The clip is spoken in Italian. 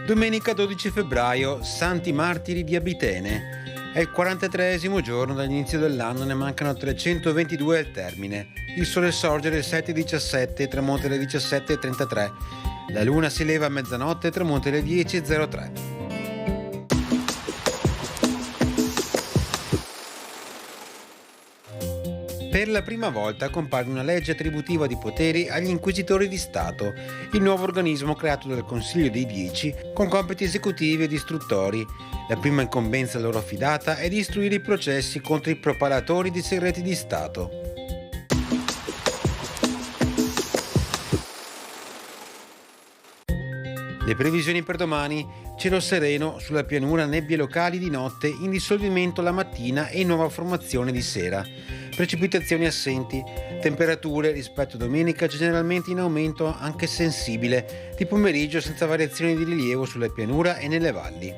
Domenica 12 febbraio, Santi Martiri di Abitene. È il 43esimo giorno dall'inizio dell'anno, ne mancano 322 al termine. Il sole sorge alle 7:17 e tramonta alle 17:33. La luna si leva a mezzanotte e tramonta alle 10:03. Per la prima volta compare una legge attributiva di poteri agli inquisitori di Stato, il nuovo organismo creato dal Consiglio dei 10 con compiti esecutivi ed istruttori. La prima incombenza loro affidata è di istruire i processi contro i propalatori di segreti di Stato. Le previsioni per domani: cielo sereno, sulla pianura nebbie locali di notte, in dissolvimento la mattina e in nuova formazione di sera. Precipitazioni assenti, temperature rispetto a domenica generalmente in aumento anche sensibile, di pomeriggio senza variazioni di rilievo sulla pianura e nelle valli.